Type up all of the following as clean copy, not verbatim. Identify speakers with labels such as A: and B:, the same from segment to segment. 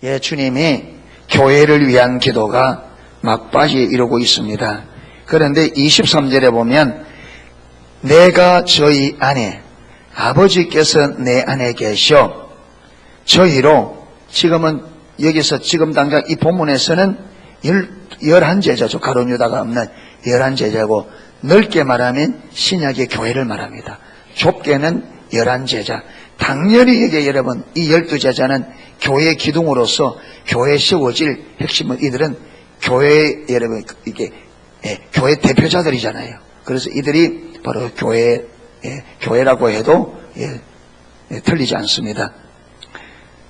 A: 예, 주님이 교회를 위한 기도가 막바지에 이르고 있습니다. 그런데 23절에 보면 내가 저희 안에 아버지께서 내 안에 계셔 저희로 지금은 여기서 지금 당장 이 본문에서는 11제자죠. 가룟 유다가 없는 11제자고 넓게 말하면 신약의 교회를 말합니다. 좁게는 11제자. 당연히 이게 여러분 이 12제자는 교회의 기둥으로서 교회에 세워질 핵심은 이들은 교회 여러분 이게 교회 대표자들이잖아요. 그래서 이들이 바로 교회라고 해도 틀리지 않습니다.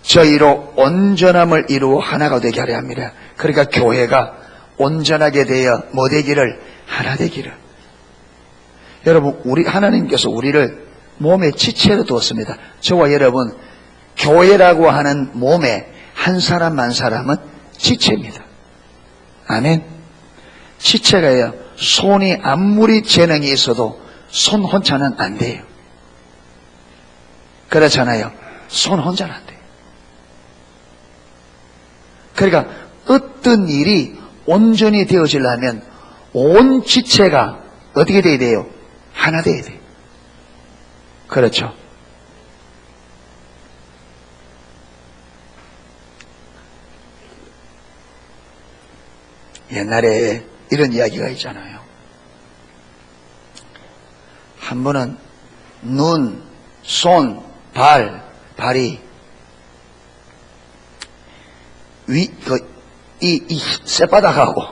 A: 저희로 온전함을 이루어 하나가 되게 하려 합니다. 그러니까 교회가 온전하게 되어 뭐 되기를 하나 되기를. 여러분 우리 하나님께서 우리를 몸의 지체로 두었습니다. 저와 여러분 교회라고 하는 몸에 한 사람 한 사람은 지체입니다. 아멘. 지체가요. 손이 아무리 재능이 있어도 손 혼자는 안 돼요. 그렇잖아요. 손 혼자는 안 돼요. 그러니까 어떤 일이 온전히 되어지려면 온 지체가 어떻게 돼야 돼요? 하나 돼야 돼요. 그렇죠. 옛날에 이런 이야기가 있잖아요. 한 번은 눈, 손, 발이 이 쌔바닥하고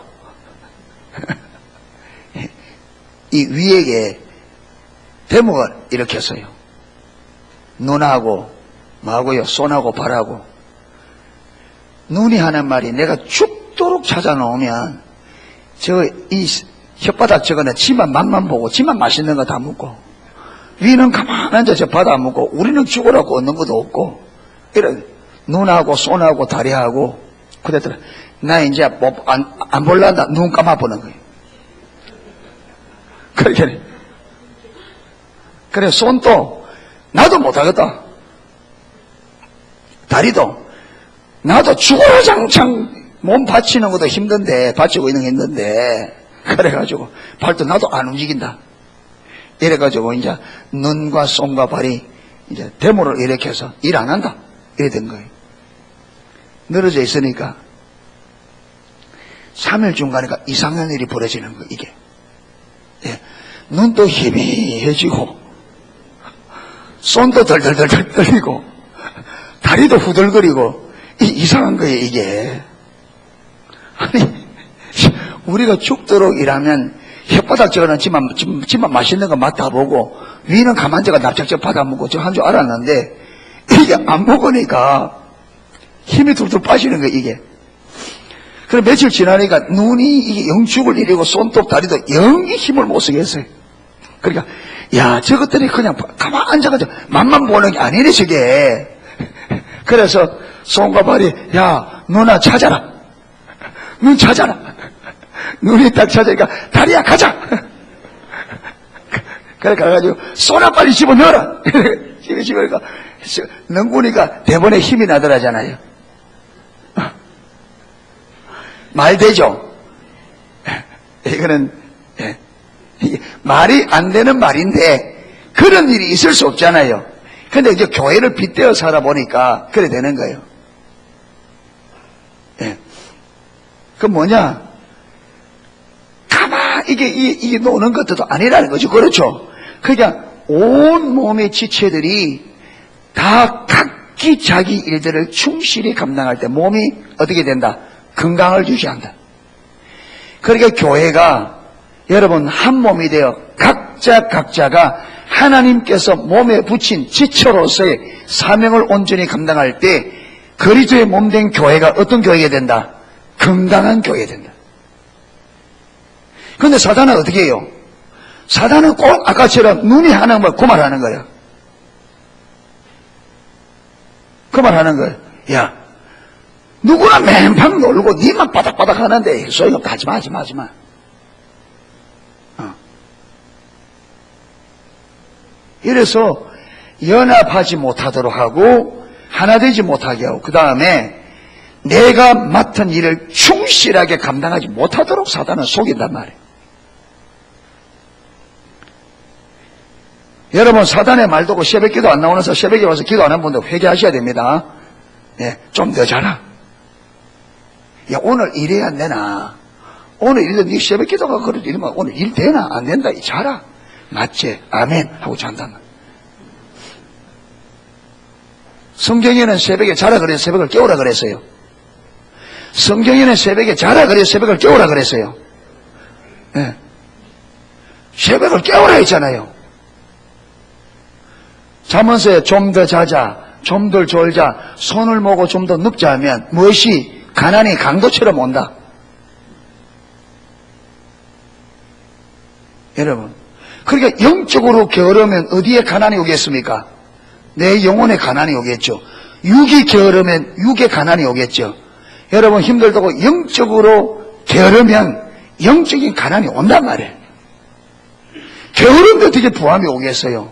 A: 이 위에 대목을 일으켰어요. 눈하고 뭐하고요? 손하고 발하고. 눈이 하는 말이 내가 죽도록 찾아놓으면 이 혓바닥 저거는 지만 맛만 보고 지만 맛있는 거 다 먹고 위는 가만히 앉아서 받아 먹고 우리는 죽으라고 얻는 것도 없고 이런 눈하고 손하고 다리하고 그랬더라. 나 이제 뭐 안 볼란다. 눈 감아보는 거예요. 그래 손도 나도 못하겠다. 다리도 나도 죽어장창 몸 받치는 것도 힘든데 받치고 있는 게 힘든데 그래가지고 발도 나도 안 움직인다. 이래가지고 이제 눈과 손과 발이 이제 데모를 일으켜서 일 안 한다. 이래 된 거예요. 늘어져 있으니까 3일쯤 가니까 이상한 일이 벌어지는 거예요. 이게 눈도 희미해지고 손도 덜덜덜 떨리고 다리도 후들거리고 이상한 거예요. 이게 아니 우리가 죽도록 일하면 혓바닥 저거는 지만 맛있는 거 맛다 보고 위는 가만히 저가 납작적 받아먹고 저 한 줄 알았는데 이게 안 먹으니까 힘이 툴툴 빠지는 거예요. 이게 그럼 며칠 지나니까 눈이 이게 영 죽을 일이고 손톱 다리도 영 힘을 못 쓰겠어요. 그러니까 야 저것들이 그냥 가만히 앉아가지고 맛만 보는 게 아니네 저게. 그래서 손과 발이 야 누나 찾아라. 눈 찾아라. 눈이 딱 찾으니까 다리야 가자. 그래 가가지고 손아 빨리 집어넣어라. 집어넣으니까 능구니까 대본에 힘이 나더라잖아요. 말 되죠? 이거는 이게 말이 안 되는 말인데 그런 일이 있을 수 없잖아요. 근데 이제 교회를 빗대어 살아보니까 그래 되는 거예요. 그 뭐냐? 이게 노는 것도 아니라는 거죠. 그렇죠? 그냥 온 몸의 지체들이 다 각기 자기 일들을 충실히 감당할 때 몸이 어떻게 된다? 건강을 유지한다. 그러니까 교회가 여러분 한 몸이 되어 각자가 하나님께서 몸에 붙인 지체로서의 사명을 온전히 감당할 때 그리스도의 몸된 교회가 어떤 교회가 된다? 건강한 교회가 된다. 그런데 사단은 어떻게 해요? 사단은 꼭 아까처럼 눈이 하는 걸 그 말하는 거예요. 그 말하는 거예요. 야 누구나 맨방 놀고 니만 바닥바닥 하는데 소용없다. 하지마. 이래서 연합하지 못하도록 하고 하나 되지 못하게 하고 그 다음에 내가 맡은 일을 충실하게 감당하지 못하도록 사단은 속인단 말이에요. 여러분, 사단의 말 듣고 새벽 기도 안 나오면서 새벽에 와서 기도 안 한 분들 회개하셔야 됩니다. 예, 좀 더 자라. 야, 오늘 일해야 안 되나? 오늘 일도 네 새벽 기도가 그래도 이러면 오늘 일 되나? 안 된다. 자라. 맞지? 아멘. 하고 잔단 말이에요. 성경에는 새벽에 자라 그래서 새벽을 깨우라 그랬어요. 성경에는 새벽에 자라 그래서 새벽을 깨우라 그랬어요. 예. 새벽을 깨우라 했잖아요. 자면서 좀 더 자자, 좀 더 졸자, 손을 모고 좀 더 눕자 하면 무엇이 가난이 강도처럼 온다. 여러분, 그러니까 영적으로 게으르면 어디에 가난이 오겠습니까? 내 영혼에 가난이 오겠죠. 육이 게으르면 육에 가난이 오겠죠. 여러분, 힘들다고 영적으로 게으르면 영적인 가난이 온단 말이에요. 게으른데 어떻게 부함이 오겠어요?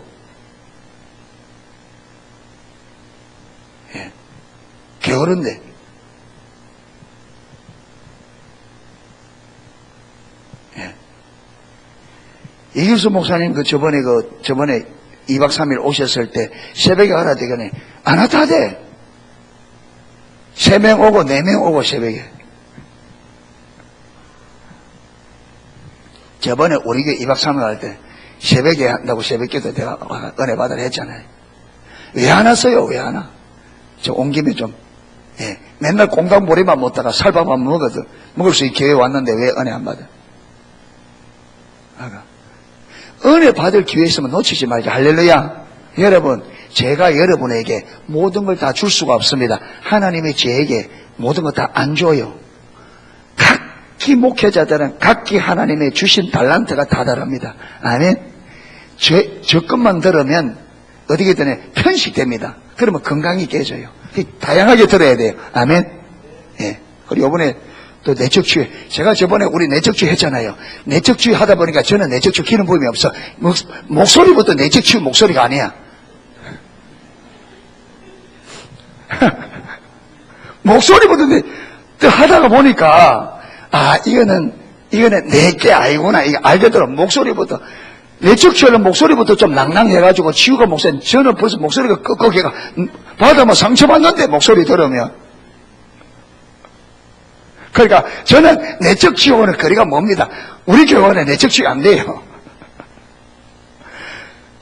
A: 예. 게으른데. 예. 이길수 목사님 저번에 2박 3일 오셨을 때 새벽에 가라 되겠네. 안 왔다 하대. 3명 오고 4명 오고 새벽에. 저번에 우리 교회 2박 3일 갈 때 새벽에 한다고 새벽기도 내가 은혜 받으라 했잖아요. 왜 안 왔어요? 왜 안 와? 저 온 김에 좀, 예. 맨날 공당보리만 먹다가 살밥만 먹을 수 있게 교회 왔는데 왜 은혜 안 받아? 아가. 은혜 받을 기회 있으면 놓치지 말자. 할렐루야. 여러분, 제가 여러분에게 모든 걸 다 줄 수가 없습니다. 하나님이 저에게 모든 걸 다 안 줘요. 각기 목회자들은 각기 하나님의 주신 달란트가 다 다릅니다. 아멘. 저 것만 들으면 어떻게 되냐 편식됩니다. 그러면 건강이 깨져요. 다양하게 들어야 돼요. 아멘. 예. 그리고 이번에 또 내적주의, 제가 저번에 우리 내적주의 했잖아요. 내적주의 하다 보니까 저는 내적주의 기는 부음이 없어. 목소리부터 내적주의 목소리가 아니야. 목소리부터 하다가 보니까 이거는 내게 아니구나. 이거 알겠더라. 목소리부터. 내적주의는 목소리부터 좀 낭낭해가지고 치유가 목소리, 저는 벌써 목소리가 끄끄기가 받으면 상처받는데 목소리 들으면. 그러니까 저는 내적 치유와는 거리가 멉니다. 우리 교회는 내적 치유 안 돼요.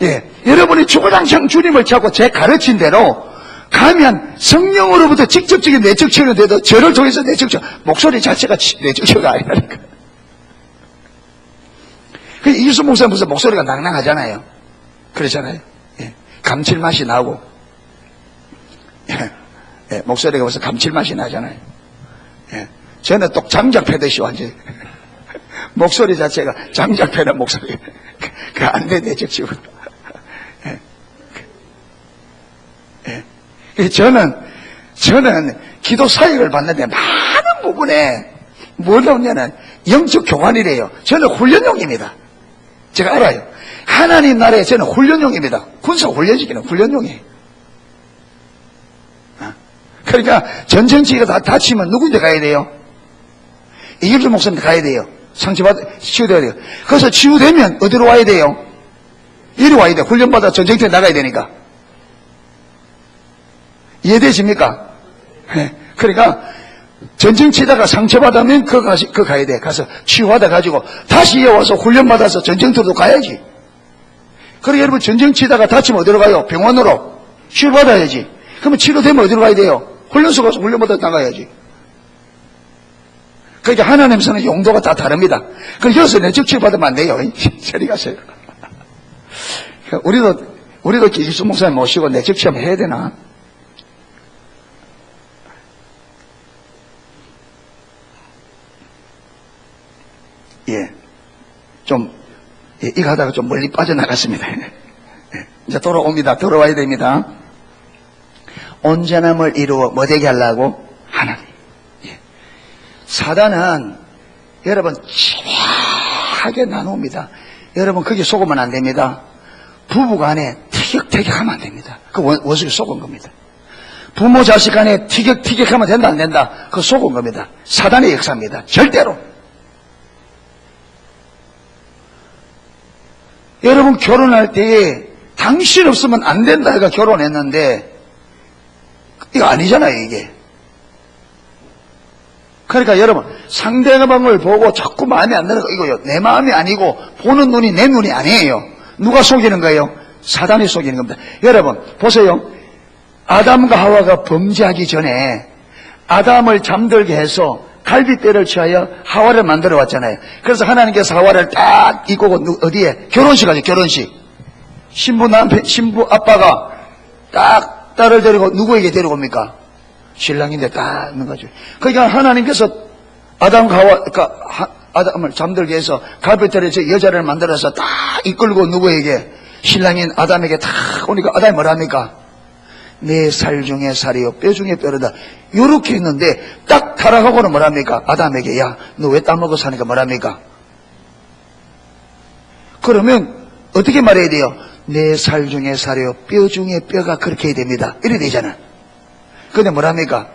A: 예, 여러분이 주구장창 주님을 찾고 제 가르친 대로 가면 성령으로부터 직접적인 내적 치유는 돼도 저를 통해서 내적 치유, 목소리 자체가 내적 치유가 아니라니까. 이길수 목사는 무슨 목소리가 낭낭하잖아요. 그렇잖아요. 예, 감칠맛이 나고, 예, 목소리가 무슨 감칠맛이 나잖아요. 예. 저는 또 장작 패듯이 완전히 목소리 자체가 장작 패는 목소리. 그 안 돼, 내적 치유. 예. 저는 기도 사역을 받는데 많은 부분에 뭘 나오냐면 영적 교관이래요. 저는 훈련용입니다. 제가 알아요. 하나님 나라에 저는 훈련용입니다. 군사 훈련시키는 훈련용이에요. 그러니까 전쟁지가 다 다치면 누구한테 가야 돼요? 이길수 목사님한테 가야 돼요. 치유돼야 돼요. 그래서 치유되면 어디로 와야 돼요? 이리 와야 돼요. 훈련받아 전쟁터에 나가야 되니까. 이해되십니까? 네. 그러니까 전쟁 치다가 상처받으면 그거 가야 돼. 가서 치유하다 가지고 다시 이어와서 훈련받아서 전쟁터로 가야지. 그리고 여러분 전쟁 치다가 다치면 어디로 가요? 병원으로 치유받아야지. 그러면 치료되면 어디로 가야 돼요? 훈련소 가서 훈련받아 나가야지. 그러니까 하나님 선은 용도가 다 다릅니다. 그래서 여기서 내적 치유받으면 안 돼요. 저리 가세요. 우리도 이길수 목사님 모시고 내적 치유 해야 되나? 예. 이거 하다가 좀 멀리 빠져나갔습니다. 예. 이제 돌아옵니다. 돌아와야 됩니다. 온전함을 이루어 뭐 되게 하려고? 하나님. 예. 사단은 여러분 치밀하게 나눕니다. 여러분 거기 속으면 안 됩니다. 부부간에 티격태격하면 안 됩니다. 그 원수가 속은 겁니다. 부모 자식 간에 티격하면 된다 안 된다? 그거 속은 겁니다. 사단의 역사입니다. 절대로. 여러분 결혼할 때에 당신 없으면 안 된다 해가 결혼했는데 이거 아니잖아요 이게. 그러니까 여러분 상대방을 보고 자꾸 마음에 안 드는 거 이거요. 내 마음이 아니고 보는 눈이 내 눈이 아니에요. 누가 속이는 거예요? 사단이 속이는 겁니다. 여러분 보세요. 아담과 하와가 범죄하기 전에 아담을 잠들게 해서 갈빗대를 취하여 하와를 만들어 왔잖아요. 그래서 하나님께서 하와를 딱 이끄고 어디에? 결혼식 하죠. 결혼식. 신부 아빠가 딱 딸을 데리고 누구에게 데리고 옵니까? 신랑인데 딱 있는 거죠. 그러니까 하나님께서 아담과 하와, 그러니까 아담을 잠들게 해서 갈빗대를 여자를 만들어서 딱 이끌고 누구에게? 신랑인 아담에게 딱 오니까 아담이 뭐라 합니까? 내 살 중에 살이요 뼈 중에 뼈르다. 요렇게 했는데 딱 타락하고는 뭐랍니까? 아담에게 야 너 왜 따먹어 사니까 뭐랍니까? 그러면 어떻게 말해야 돼요? 내 살 중에 살이요 뼈 중에 뼈가 그렇게 해야 됩니다. 이래 되잖아. 근데 뭐랍니까?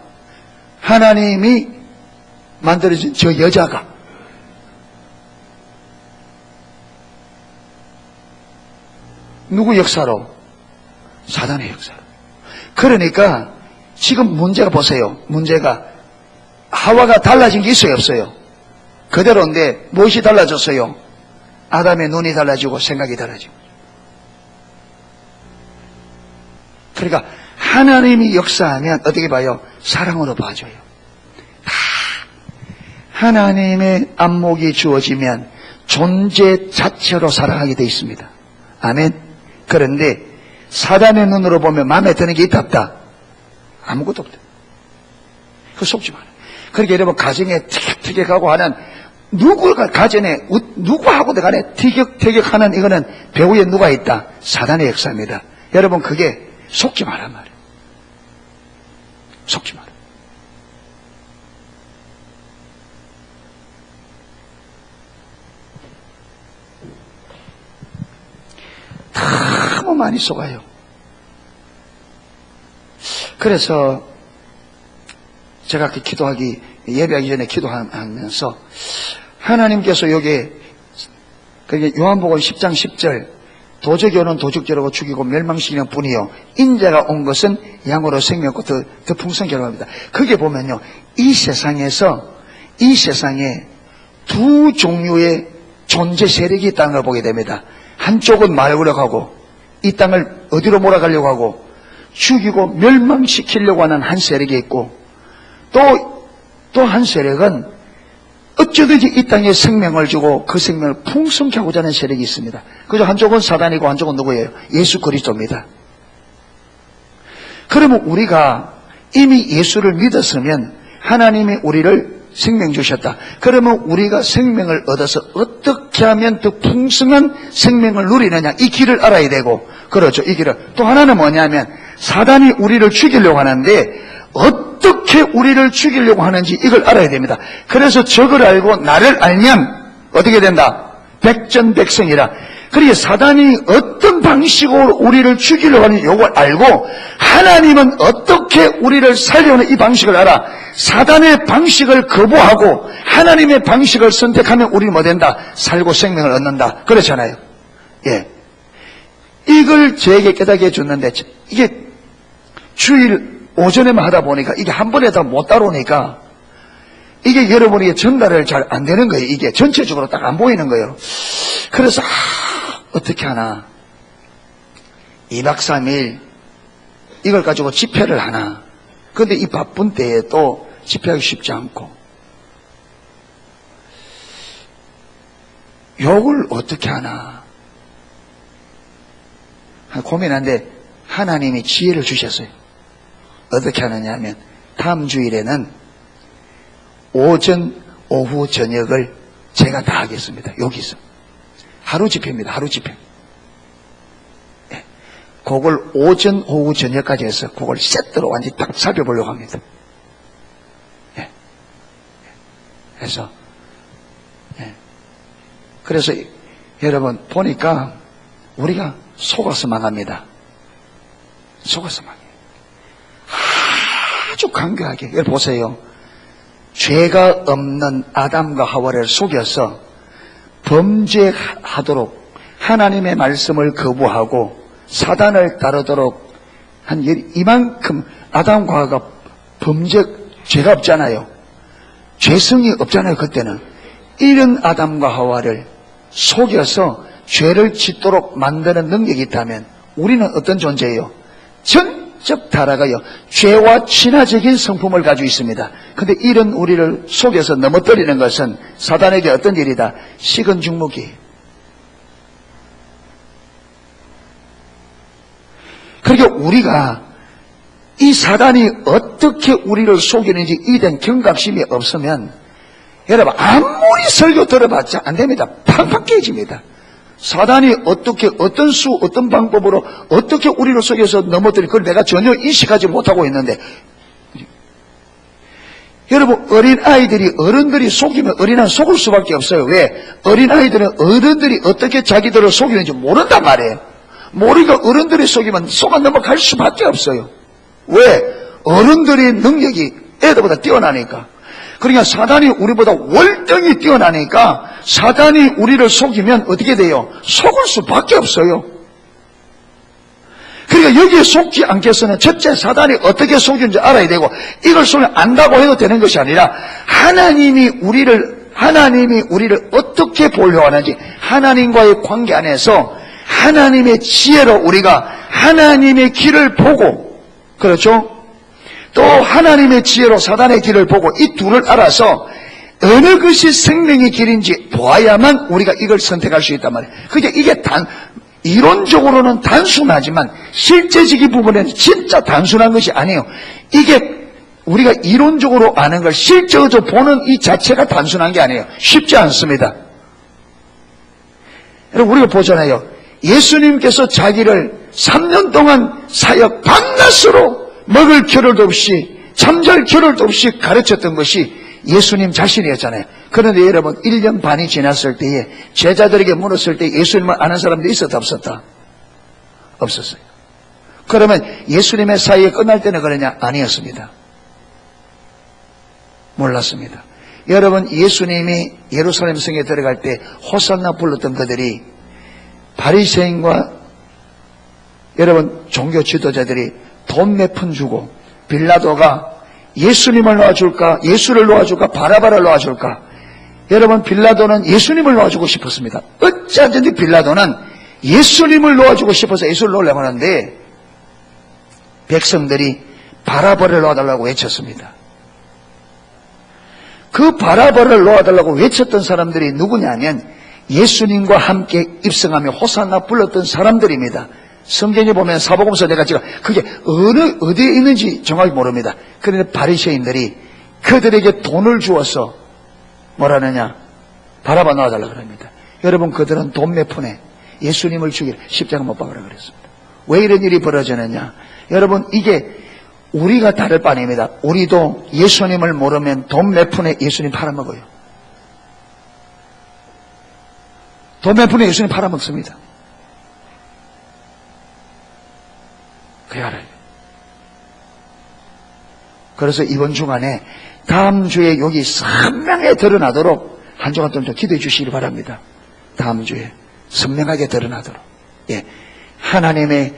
A: 하나님이 만들어진 저 여자가 누구 역사로? 사단의 역사로. 그러니까 지금 문제가 보세요. 문제가 하와가 달라진 게 있어요 없어요? 그대로인데 무엇이 달라졌어요? 아담의 눈이 달라지고 생각이 달라지고. 그러니까 하나님이 역사하면 어떻게 봐요? 사랑으로 봐줘요. 하나님의 안목이 주어지면 존재 자체로 사랑하게 되어 있습니다. 아멘. 그런데 사단의 눈으로 보면 마음에 드는 게 있다 없다? 아무것도 없다. 그거 속지 마라. 그러니까 여러분 가정에 티격태격하고 하는 누구가 가정에 누구하고도 간에 티격태격하는 이거는 배후에 누가 있다? 사단의 역사입니다. 여러분 그게 속지 마란 말이에요. 속지 마라. 너무 많이 속아요. 그래서 제가 그 기도하기 예배하기 전에 기도하면서 하나님께서 여기 요한복음 10장 10절 도적이오는 도적질하고 죽이고 멸망시키는 뿐이요 인자가 온 것은 양으로 생명과 더 풍성케 하려 합니다. 거기에 보면요 이 세상에 두 종류의 존재 세력이 있다는 걸 보게 됩니다. 한쪽은 말구려고 하고 이 땅을 어디로 몰아가려고 하고 죽이고 멸망시키려고 하는 한 세력이 있고 또 한 세력은 어쩌든지 이 땅에 생명을 주고 그 생명을 풍성케 하고자 하는 세력이 있습니다. 그래서 한쪽은 사단이고 한쪽은 누구예요? 예수 그리스도입니다. 그러면 우리가 이미 예수를 믿었으면 하나님이 우리를 생명 주셨다. 그러면 우리가 생명을 얻어서 어떻게 하면 더 풍성한 생명을 누리느냐 이 길을 알아야 되고 그렇죠. 이 길을 또 하나는 뭐냐면 사단이 우리를 죽이려고 하는데 어떻게 우리를 죽이려고 하는지 이걸 알아야 됩니다. 그래서 적을 알고 나를 알면 어떻게 된다? 백전백승이라. 그러니까 사단이 어떤 방식으로 우리를 죽이려고 하는지 이걸 알고 하나님은 어떻게 우리를 살려는 이 방식을 알아. 사단의 방식을 거부하고 하나님의 방식을 선택하면 우리는 뭐 된다? 살고 생명을 얻는다. 그렇잖아요. 예. 이걸 저에게 깨닫게 해줬는데 이게 주일 오전에만 하다 보니까 이게 한 번에 다 못 따라오니까 이게 여러분에게 전달을 잘 안 되는 거예요. 이게 전체적으로 딱 안 보이는 거예요. 그래서 어떻게 하나 2박 3일 이걸 가지고 집회를 하나. 그런데 이 바쁜 때에 또 집회하기 쉽지 않고 욕을 어떻게 하나 고민하는데 하나님이 지혜를 주셨어요. 어떻게 하느냐 하면 다음 주일에는 오전, 오후, 저녁을 제가 다 하겠습니다. 여기서. 하루 집회입니다. 하루 집회. 네. 그걸 오전, 오후, 저녁까지 해서 그걸 세트로 완전히 딱 살펴보려고 합니다. 네. 그래서 여러분 보니까 우리가 속아서 망합니다. 속아서 망해요. 아주 간교하게. 여러분 보세요. 죄가 없는 아담과 하와를 속여서 범죄하도록 하나님의 말씀을 거부하고 사단을 따르도록 한 이만큼 아담과 하와가 죄가 없잖아요. 죄성이 없잖아요. 그때는. 이런 아담과 하와를 속여서 죄를 짓도록 만드는 능력이 있다면 우리는 어떤 존재예요? 전적 타락하여 죄와 친화적인 성품을 가지고 있습니다. 그런데 이런 우리를 속여서 넘어뜨리는 것은 사단에게 어떤 일이다? 식은 죽먹이. 그러니까 우리가 이 사단이 어떻게 우리를 속이는지 이에 대한 경각심이 없으면 여러분 아무리 설교 들어봤자 안 됩니다. 팡팡 깨집니다. 사단이 어떻게 어떤 어떤 방법으로 어떻게 우리를 속여서 넘어뜨리 그걸 내가 전혀 인식하지 못하고 있는데 여러분 어린아이들이 어른들이 속이면 어린아이는 속을 수밖에 없어요. 왜? 어린아이들은 어른들이 어떻게 자기들을 속이는지 모른단 말이에요. 모르니까 어른들이 속이면 속아 넘어갈 수밖에 없어요. 왜? 어른들의 능력이 애들보다 뛰어나니까. 그러니까 사단이 우리보다 월등히 뛰어나니까 사단이 우리를 속이면 어떻게 돼요? 속을 수밖에 없어요. 그러니까 여기에 속지 않겠으면 첫째 사단이 어떻게 속이는지 알아야 되고 이걸 속이면 안다고 해도 되는 것이 아니라 하나님이 우리를 어떻게 보려고 하는지 하나님과의 관계 안에서 하나님의 지혜로 우리가 하나님의 길을 보고 그렇죠? 또 하나님의 지혜로 사단의 길을 보고 이 둘을 알아서 어느 것이 생명의 길인지 보아야만 우리가 이걸 선택할 수 있단 말이에요. 그게 이게 이론적으로는 단순하지만 실제적인 부분에는 진짜 단순한 것이 아니에요. 이게 우리가 이론적으로 아는 걸 실제적으로 보는 이 자체가 단순한 게 아니에요. 쉽지 않습니다. 여러분 우리가 보잖아요. 예수님께서 자기를 3년 동안 사역 밤낮으로 먹을 겨를도 없이 잠잘 겨를도 없이 가르쳤던 것이 예수님 자신이었잖아요. 그런데 여러분 1년 반이 지났을 때에 제자들에게 물었을 때 예수님을 아는 사람들이 있었다 없었다? 없었어요. 그러면 예수님의 사역이 끝날 때는 그러냐? 아니었습니다. 몰랐습니다. 여러분 예수님이 예루살렘 성에 들어갈 때 호산나 불렀던 그들이 바리새인과 여러분 종교 지도자들이 돈 몇 푼 주고 빌라도가 예수님을 놓아줄까 예수를 놓아줄까 바라바를 놓아줄까. 여러분 빌라도는 예수님을 놓아주고 싶었습니다. 어찌하든지 빌라도는 예수님을 놓아주고 싶어서 예수를 놓으려고 하는데 백성들이 바라바를 놓아달라고 외쳤습니다. 그 바라바를 놓아달라고 외쳤던 사람들이 누구냐면 예수님과 함께 입성하며 호산나 불렀던 사람들입니다. 성경에 보면 사복음서 내가 지금 그게 어디에 있는지 정확히 모릅니다. 그런데 바리새인들이 그들에게 돈을 주어서 뭐라느냐 바라바 놓아달라고 합니다. 여러분 그들은 돈 몇 푼에 예수님을 죽이라 십자가 못 박으라 그랬습니다. 왜 이런 일이 벌어지느냐. 여러분 이게 우리가 다를 바 아닙니다. 우리도 예수님을 모르면 돈 몇 푼에 예수님 팔아먹어요. 돈 몇 푼에 예수님 팔아먹습니다. 그래야 알아요. 그래서 이번 주간에 다음 주에 여기 선명하게 드러나도록 한 주간 동안 좀 기도해 주시기 바랍니다. 다음 주에 선명하게 드러나도록. 예, 하나님의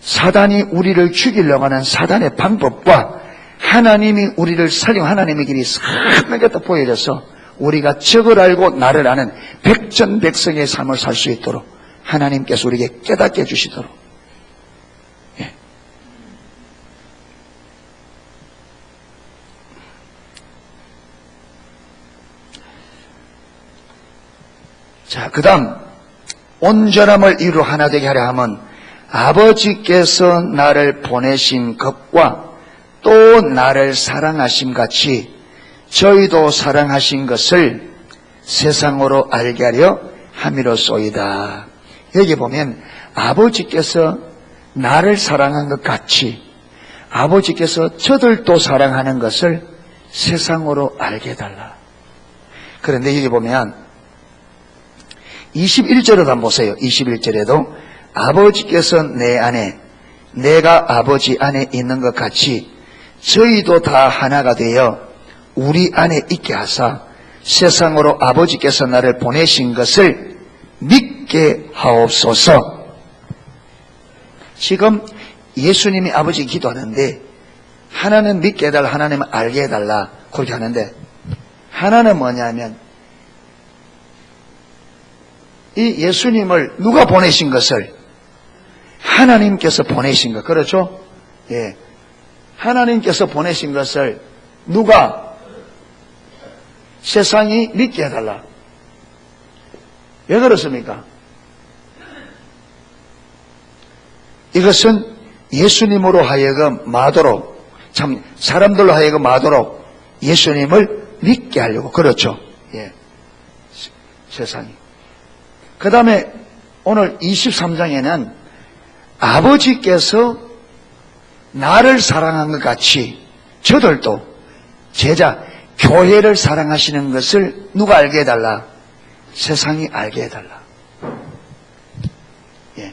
A: 사단이 우리를 죽이려고 하는 사단의 방법과 하나님이 우리를 살리고 하나님의 길이 선명하게 또 보여져서 우리가 적을 알고 나를 아는 백전백성의 삶을 살 수 있도록 하나님께서 우리에게 깨닫게 해주시도록. 예. 자, 그 다음 온전함을 이루 하나 되게 하려 함은 아버지께서 나를 보내신 것과 또 나를 사랑하심 같이 저희도 사랑하신 것을 세상으로 알게 하려 함이로소이다. 여기 보면 아버지께서 나를 사랑한 것 같이 아버지께서 저들도 사랑하는 것을 세상으로 알게 해달라. 그런데 여기 보면 21절에도 한번 보세요. 21절에도 아버지께서 내 안에 내가 아버지 안에 있는 것 같이 저희도 다 하나가 되어 우리 안에 있게 하사 세상으로 아버지께서 나를 보내신 것을 믿게 하옵소서. 지금 예수님이 아버지 기도하는데 하나는 믿게 해달라, 하나님은 알게 해달라 그렇게 하는데, 하나는 뭐냐면 이 예수님을 누가 보내신 것을 하나님께서 보내신 것, 그렇죠? 예. 하나님께서 보내신 것을 누가 세상이 믿게 해달라. 왜 그렇습니까? 이것은 예수님으로 하여금 마도록, 참 사람들로 하여금 마도록 예수님을 믿게 하려고. 그렇죠? 예. 세상이. 그 다음에 오늘 23장에는 아버지께서 나를 사랑한 것 같이 저들도 제자, 교회를 사랑하시는 것을 누가 알게 해달라? 세상이 알게 해달라. 예.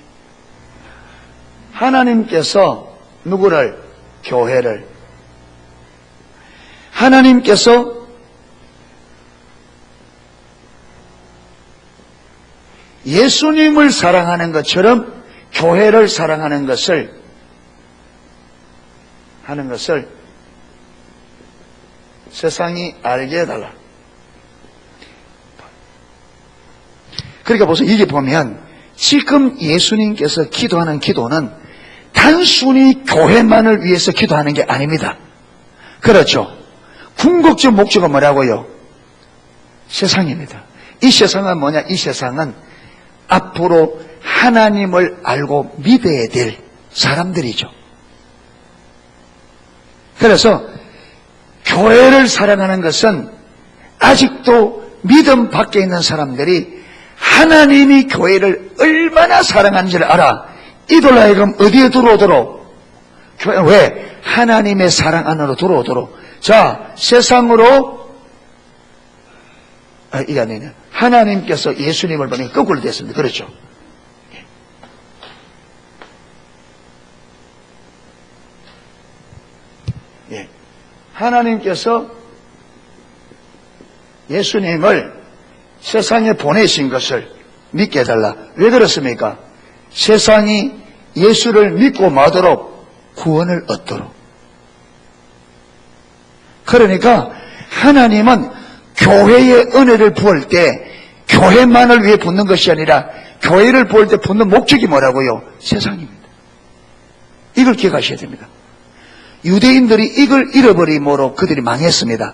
A: 하나님께서 누구를? 교회를. 하나님께서 예수님을 사랑하는 것처럼 교회를 사랑하는 것을 하는 것을 세상이 알게 해달라. 그러니까 보세요. 이게 보면 지금 예수님께서 기도하는 기도는 단순히 교회만을 위해서 기도하는 게 아닙니다. 그렇죠? 궁극적 목적은 뭐라고요? 세상입니다. 이 세상은 뭐냐? 이 세상은 앞으로 하나님을 알고 믿어야 될 사람들이죠. 그래서 교회를 사랑하는 것은 아직도 믿음 밖에 있는 사람들이 하나님이 교회를 얼마나 사랑하는지를 알아. 이들로 하여금 어디에 들어오도록? 왜? 하나님의 사랑 안으로 들어오도록. 자, 세상으로 이게 아니냐. 하나님께서 예수님을 보내니 거꾸로 됐습니다. 그렇죠? 예. 하나님께서 예수님을 세상에 보내신 것을 믿게 해달라. 왜 그렇습니까? 세상이 예수를 믿고 마도록 구원을 얻도록. 그러니까 하나님은 교회의 은혜를 부을 때 교회만을 위해 붓는 것이 아니라 교회를 부을 때 붓는 목적이 뭐라고요? 세상입니다. 이걸 기억하셔야 됩니다. 유대인들이 이걸 잃어버림으로 그들이 망했습니다.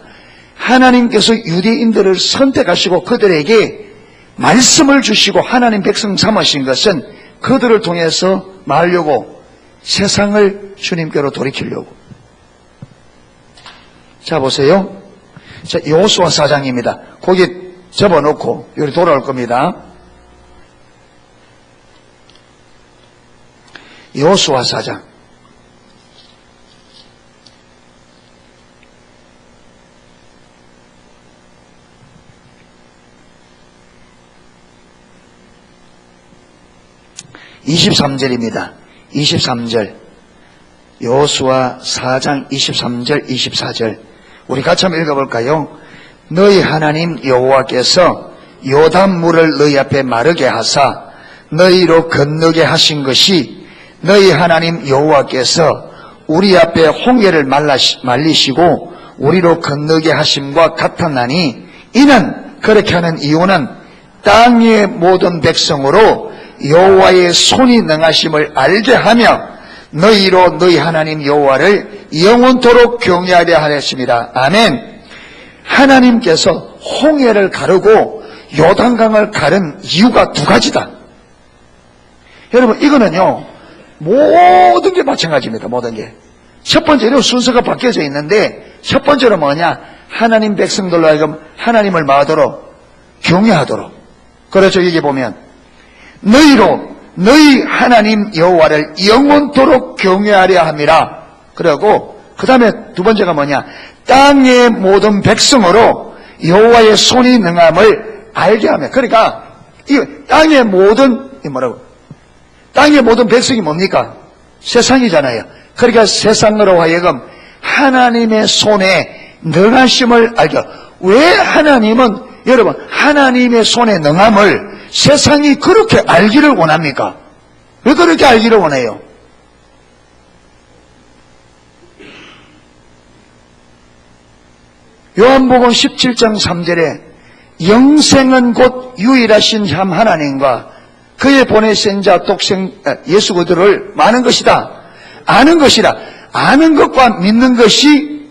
A: 하나님께서 유대인들을 선택하시고 그들에게 말씀을 주시고 하나님 백성 삼으신 것은 그들을 통해서 말려고 세상을 주님께로 돌이키려고. 자, 보세요. 자, 여호수아 4장입니다. 거기 접어놓고 여기 돌아올 겁니다. 여호수아 4장. (23절입니다) 23절. 여호수아 4장 23절 24절 우리 같이 한번 읽어볼까요? 너희 하나님 여호와께서 요단물을 너희 앞에 마르게 하사 너희로 건너게 하신 것이 너희 하나님 여호와께서 우리 앞에 홍해를 말리시고 우리로 건너게 하심과 같았나니, 이는 그렇게 하는 이유는 땅의 모든 백성으로 여호와의 손이 능하심을 알게 하며 너희로 너희 하나님 여호와를 영원토록 경외하려 하였습니다. 아멘. 하나님께서 홍해를 가르고 요단강을 가른 이유가 두 가지다. 여러분, 이거는요 모든 게 마찬가지입니다. 모든 게. 첫 번째로 순서가 바뀌어져 있는데, 첫 번째로 뭐냐? 하나님 백성들로 하여금 하나님을 마도록 경외하도록. 그렇죠. 여기 보면 너희로 너희 하나님 여호와를 영원토록 경외하려 함이라. 그러고 그 다음에 두 번째가 뭐냐? 땅의 모든 백성으로 여호와의 손이 능함을 알게 하며. 그러니까 이 땅의 모든 땅의 모든 백성이 뭡니까? 세상이잖아요. 그러니까 세상으로 하여금 하나님의 손에 능하심을 알게. 왜 하나님은, 여러분, 하나님의 손에 능함을 세상이 그렇게 알기를 원합니까? 왜 그렇게 알기를 원해요? 요한복음 17장 3절에 영생은 곧 유일하신 참 하나님과 그의 보내신 자 독생 예수 그리스도를 아는 것이다. 아는 것이다. 아는 것과 믿는 것이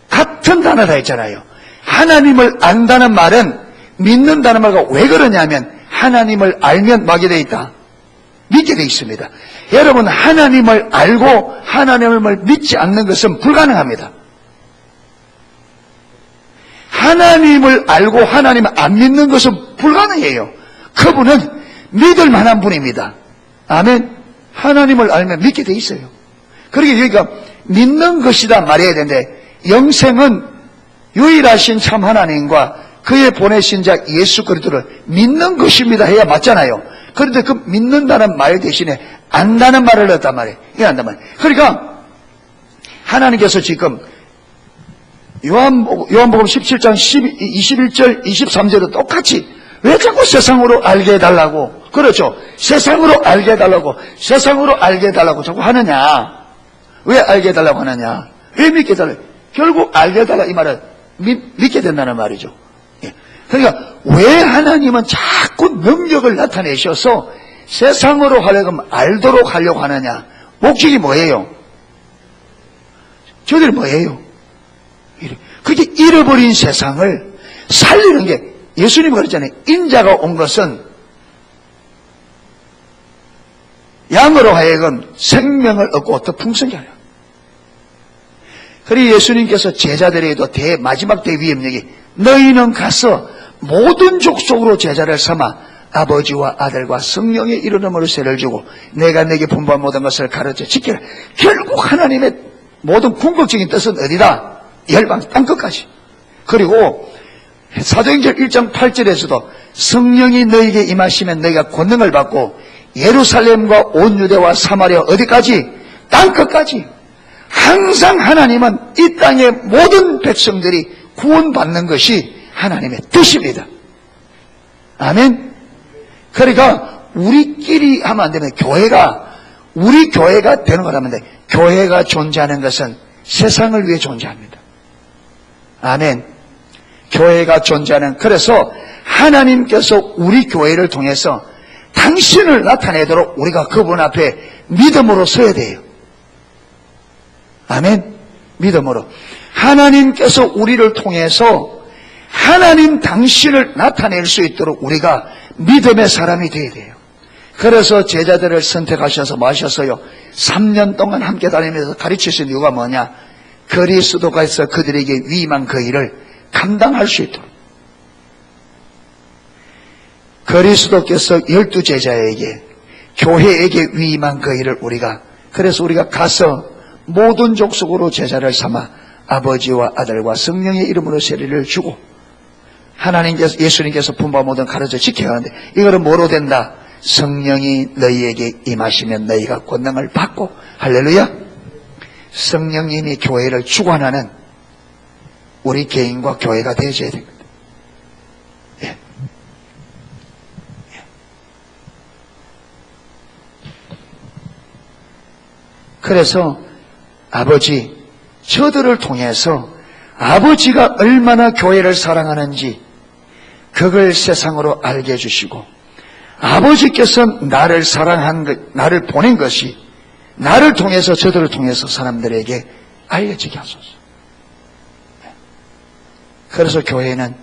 A: 같은 단어다 했잖아요. 하나님을 안다는 말은 믿는다는 말과 왜 그러냐면 하나님을 알면 뭐하게 돼 있다? 믿게 돼 있습니다. 여러분, 하나님을 알고 하나님을 믿지 않는 것은 불가능합니다. 하나님을 알고 하나님을 안 믿는 것은 불가능해요. 그분은 믿을 만한 분입니다. 아멘. 하나님을 알면 믿게 돼 있어요. 그러니까 믿는 것이다 말해야 되는데, 영생은 유일하신 참 하나님과 그의 보내신 자 예수 그리스도를 믿는 것입니다 해야 맞잖아요. 그런데 그 믿는다는 말 대신에 안다는 말을 넣었단 말이에요. 이게 안단 말이에요. 그러니까 하나님께서 지금 요한복음 17장 21절 23절도 똑같이 왜 자꾸 세상으로 알게 해달라고, 그렇죠, 세상으로 알게 해달라고, 세상으로 알게 해달라고 자꾸 하느냐. 왜 알게 해달라고 하느냐, 왜 믿게 해달라고. 결국 알게 해달라 이 말은 믿게 된다는 말이죠. 그러니까 왜 하나님은 자꾸 능력을 나타내셔서 세상으로 하려고 알도록 하려고 하느냐. 목적이 뭐예요? 저들이 뭐예요? 그게 잃어버린 세상을 살리는 게, 예수님이 그랬잖아요. 인자가 온 것은 양으로 하여금 생명을 얻고 더 풍성히 하려. 그리고 예수님께서 제자들에게도 마지막 대위임력이, 너희는 가서 모든 족속으로 제자를 삼아 아버지와 아들과 성령의 이름으로 세를 주고 내가 내게 분부한 모든 것을 가르쳐 지키라. 결국 하나님의 모든 궁극적인 뜻은 어디다? 열방 땅끝까지. 그리고 사도행전 1장 8절에서도 성령이 너희에게 임하시면 너희가 권능을 받고 예루살렘과 온 유대와 사마리아 어디까지? 땅끝까지. 항상 하나님은 이 땅의 모든 백성들이 구원받는 것이 하나님의 뜻입니다. 아멘. 그러니까 우리끼리 하면 안 되면 우리 교회가 되는 거라면 돼. 교회가 존재하는 것은 세상을 위해 존재합니다. 아멘. 교회가 존재하는, 그래서 하나님께서 우리 교회를 통해서 당신을 나타내도록 우리가 그분 앞에 믿음으로 서야 돼요. 아멘. 믿음으로. 하나님께서 우리를 통해서 하나님 당신을 나타낼 수 있도록 우리가 믿음의 사람이 되어야 돼요. 그래서 제자들을 선택하셔서 뭐 하셨어요? 3년 동안 함께 다니면서 가르치신 이유가 뭐냐? 그리스도가서 그들에게 위임한 그 일을 감당할 수 있도록. 그리스도께서 12제자에게, 교회에게 위임한 그 일을 그래서 우리가 가서 모든 족속으로 제자를 삼아 아버지와 아들과 성령의 이름으로 세례를 주고 예수님께서 분부한 모든 가르쳐 지켜야 하는데, 이거는 뭐로 된다? 성령이 너희에게 임하시면 너희가 권능을 받고, 할렐루야. 성령님이 교회를 주관하는 우리 개인과 교회가 되어져야 됩니다. 예. 그래서 아버지, 저들을 통해서 아버지가 얼마나 교회를 사랑하는지 그걸 세상으로 알게 해주시고, 아버지께서 나를 나를 보낸 것이 나를 통해서, 저들을 통해서 사람들에게 알려지게 하소서. 그래서 교회는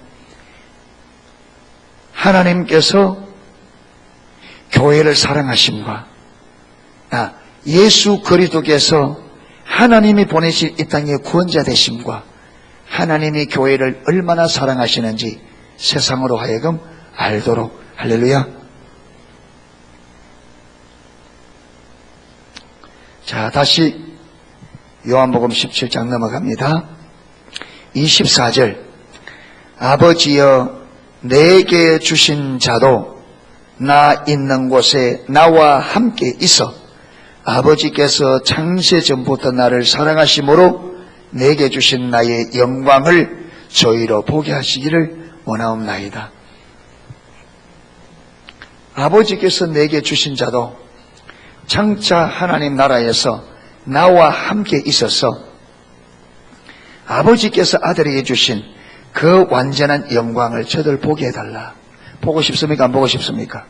A: 하나님께서 교회를 사랑하심과 예수 그리스도께서 하나님이 보내신 이 땅의 구원자 되심과 하나님이 교회를 얼마나 사랑하시는지 세상으로 하여금 알도록, 할렐루야. 자, 다시 요한복음 17장 넘어갑니다. 24절. 아버지여, 내게 주신 자도 나 있는 곳에 나와 함께 있어 아버지께서 창세 전부터 나를 사랑하심으로 내게 주신 나의 영광을 저희로 보게 하시기를 원하옵나이다. 아버지께서 내게 주신 자도 장차 하나님 나라에서 나와 함께 있어서 아버지께서 아들에게 주신 그 완전한 영광을 저들 보게 해달라. 보고 싶습니까? 안 보고 싶습니까?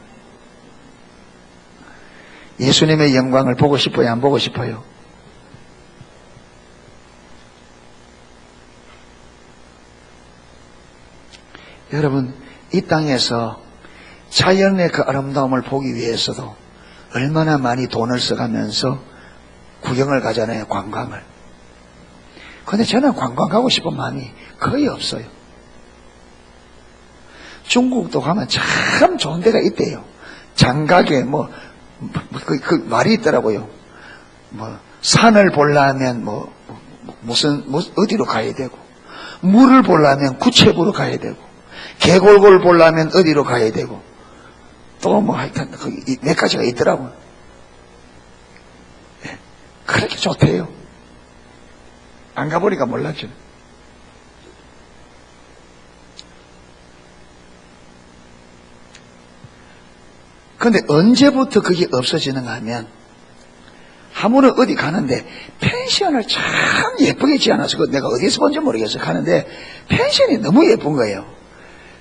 A: 예수님의 영광을 보고 싶어요? 안 보고 싶어요? 여러분, 이 땅에서 자연의 그 아름다움을 보기 위해서도 얼마나 많이 돈을 써가면서 구경을 가잖아요, 관광을. 근데 저는 관광 가고 싶은 마음이 거의 없어요. 중국도 가면 참 좋은 데가 있대요. 장각에 그 말이 있더라고요. 산을 보려면 어디로 가야 되고, 물을 보려면 구체부로 가야 되고, 계곡을 보려면 어디로 가야 되고, 또 하여튼 몇 가지가 있더라고요. 네, 그렇게 좋대요. 안 가보니까 몰랐죠. 그런데 언제부터 그게 없어지는가 하면, 한 번은 어디 가는데 펜션을 참 예쁘게 지어놔서 내가 어디서 본지 모르겠어요. 가는데 펜션이 너무 예쁜 거예요.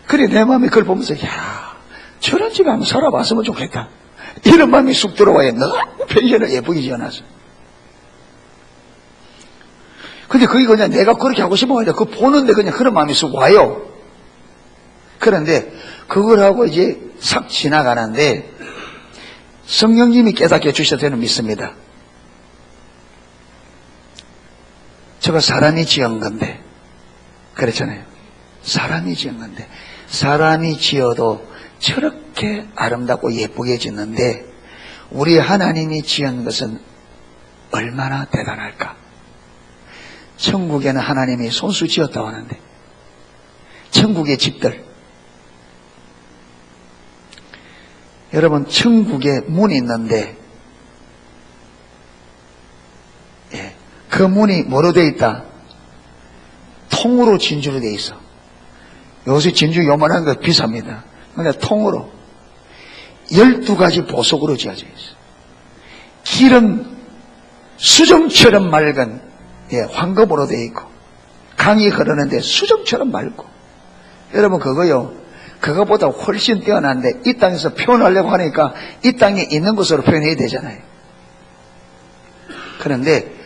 A: 그래 내 마음이 그걸 보면서 야, 저런 집에 한번 살아봤으면 좋겠다, 이런 마음이 쑥 들어와요. 너무 펜션을 예쁘게 지어놨어. 근데 그게 그냥 내가 그렇게 하고 싶은 거 아니라 그 보는데 그냥 그런 마음이 쑥 와요. 그런데 그걸 하고 이제 싹 지나가는데 성령님이 깨닫게 주셔서 저는 믿습니다. 저거 사람이 지은 건데, 그렇잖아요. 사람이 지은 건데, 사람이 지어도 저렇게 아름답고 예쁘게 짓는데 우리 하나님이 지은 것은 얼마나 대단할까. 천국에는 하나님이 손수 지었다고 하는데, 천국의 집들, 여러분 천국에 문이 있는데 그 문이 뭐로 되어 있다? 통으로 진주로 되어 있어. 요새 진주 요만한 거 비쌉니다. 근데 통으로 12가지 보석으로 지어져 있어. 길은 수정처럼 맑은 황금으로 되어 있고, 강이 흐르는데 수정처럼 맑고. 여러분 그거요, 그거보다 훨씬 뛰어난데 이 땅에서 표현하려고 하니까 이 땅에 있는 것으로 표현해야 되잖아요. 그런데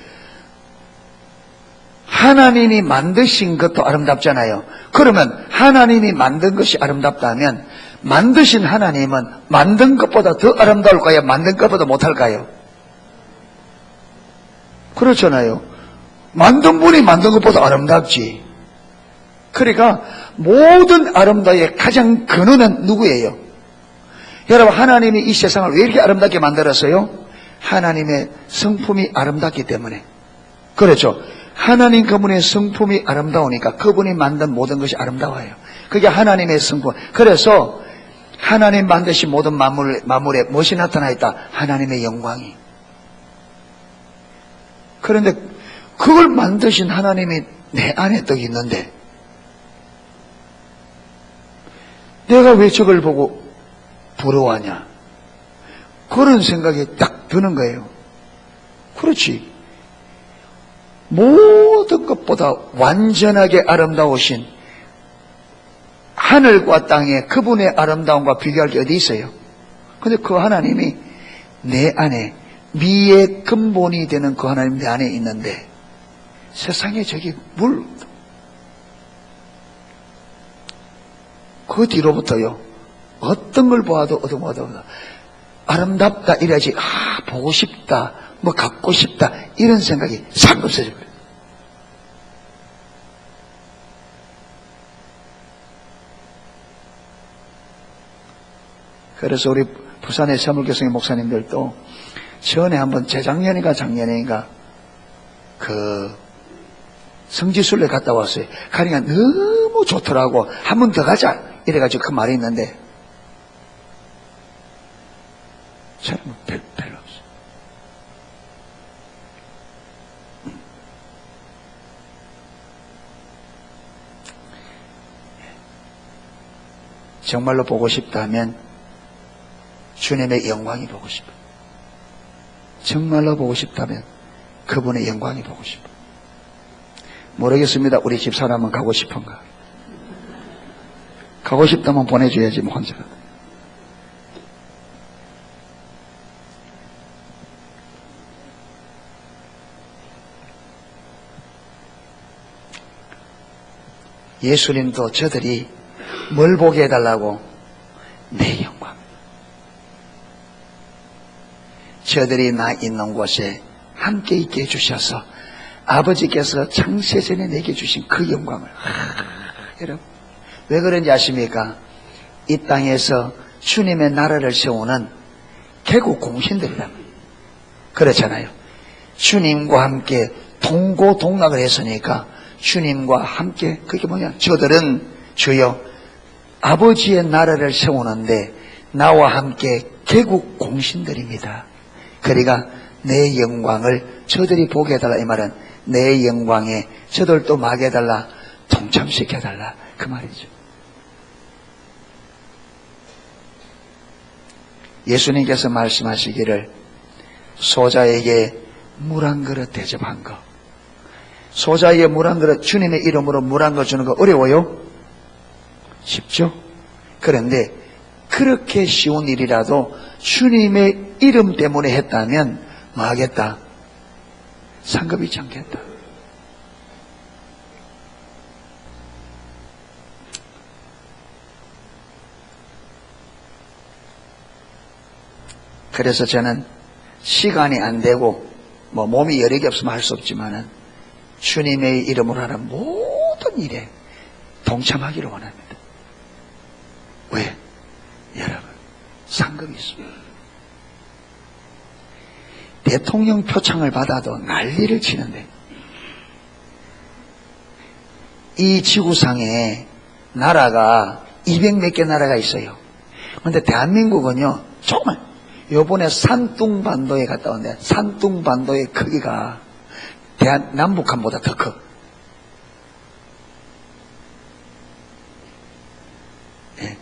A: 하나님이 만드신 것도 아름답잖아요. 그러면 하나님이 만든 것이 아름답다면 만드신 하나님은 만든 것보다 더 아름다울까요? 만든 것보다 못할까요? 그렇잖아요. 만든 분이 만든 것보다 아름답지. 그러니까 모든 아름다움의 가장 근원은 누구예요? 여러분, 하나님이 이 세상을 왜 이렇게 아름답게 만들었어요? 하나님의 성품이 아름답기 때문에. 그렇죠. 하나님 그분의 성품이 아름다우니까 그분이 만든 모든 것이 아름다워요. 그게 하나님의 성품. 그래서 하나님 만드신 모든 만물에 무엇이 나타나 있다? 하나님의 영광이. 그런데 그걸 만드신 하나님이 내 안에 떡 있는데 내가 왜 저걸 보고 부러워하냐, 그런 생각이 딱 드는 거예요. 그렇지. 모든 것보다 완전하게 아름다우신 하늘과 땅의 그분의 아름다움과 비교할 게 어디 있어요? 근데 그 하나님이 내 안에, 미의 근본이 되는 그 하나님 내 안에 있는데 세상에 저기 그 뒤로부터요, 어떤 걸 보아도 아름답다 이래야지, 보고 싶다, 갖고 싶다, 이런 생각이 싹 없어져 버려요. 그래서 우리 부산의 서물교성의 목사님들도 전에 한번 재작년인가 작년인가 그 성지순례 갔다 왔어요. 가니까 너무 좋더라고. 한 번 더 가자 이래가지고 그 말이 있는데 저는 별로 없어요. 정말로 보고 싶다면 주님의 영광이 보고 싶어. 정말로 보고 싶다면 그분의 영광이 보고 싶어. 모르겠습니다. 우리 집사람은 가고 싶은가? 가고 싶다면 보내줘야지 뭐 혼자. 예수님도 저들이 뭘 보게 해달라고? 내 영광. 저들이 나 있는 곳에 함께 있게 해주셔서 아버지께서 창세전에 내게 주신 그 영광을. 여러분, 왜 그런지 아십니까? 이 땅에서 주님의 나라를 세우는 개국 공신들이다. 그렇잖아요. 주님과 함께 동고동락을 했으니까 주님과 함께, 그게 뭐냐? 저들은 주여 아버지의 나라를 세우는데 나와 함께 개국 공신들입니다. 그러니까 내 영광을 저들이 보게 해달라. 이 말은 내 영광에 저들도 마게 해달라, 동참시켜달라, 그 말이죠. 예수님께서 말씀하시기를 소자에게 물 한 그릇 대접한 거, 소자에게 물 한 그릇, 주님의 이름으로 물 한 그릇 주는 거 어려워요? 쉽죠? 그런데 그렇게 쉬운 일이라도 주님의 이름 때문에 했다면 뭐 하겠다? 상급이 있지 않겠다. 그래서 저는 시간이 안 되고 뭐 몸이 여력이 없으면 할 수 없지만은 주님의 이름으로 하는 모든 일에 동참하기를 원합니다. 왜? 여러분, 상급이 있습니다. 대통령 표창을 받아도 난리를 치는데 이 지구상에 나라가 200몇 개 나라가 있어요. 그런데 대한민국은요, 정말 요번에 산둥반도에 갔다 왔는데 산둥반도의 크기가 남북한보다 더 커. 네.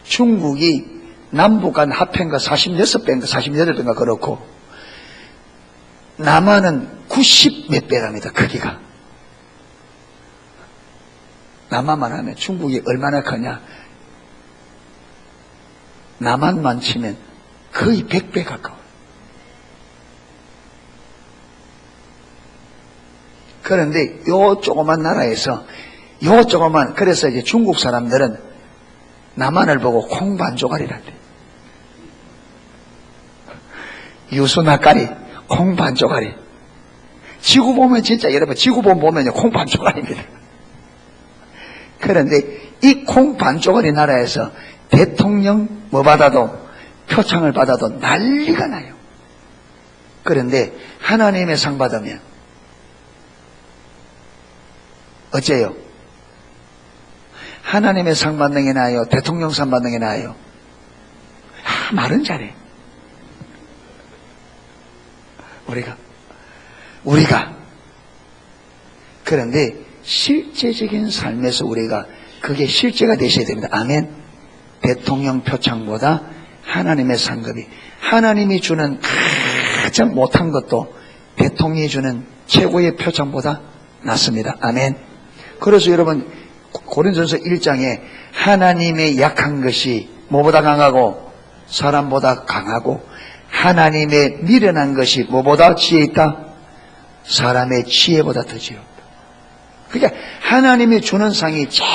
A: 중국이 남북한 합해인가 46배인가 48배인가 그렇고 남한은 90몇 배랍니다. 크기가. 남한만 하면 중국이 얼마나 크냐? 남한만 치면 거의 100배 가까워요. 그런데 요 조그만 나라에서 요 조그만, 그래서 이제 중국 사람들은 남한을 보고 콩반조가리란대. 유수나까리, 콩반조가리. 지구 보면 진짜 여러분, 지구본 보면요 콩반조가리입니다. 그런데 이 콩반조가리 나라에서 대통령 뭐 받아도, 표창을 받아도 난리가 나요. 그런데 하나님의 상 받으면 어째요? 하나님의 상 받는 게 나아요? 대통령 상 받는 게 나아요? 말은 잘해. 우리가 그런데 실제적인 삶에서 우리가 그게 실제가 되셔야 됩니다. 아멘. 대통령 표창보다 하나님의 상급이, 하나님이 주는 가장 못한 것도 대통령이 주는 최고의 표창보다 낫습니다. 아멘. 그래서 여러분 고린도전서 1장에 하나님의 약한 것이 뭐보다 강하고 사람보다 강하고 하나님의 미련한 것이 뭐보다 지혜 있다? 사람의 지혜보다 더 지혜롭다. 그러니까 하나님이 주는 상이 제일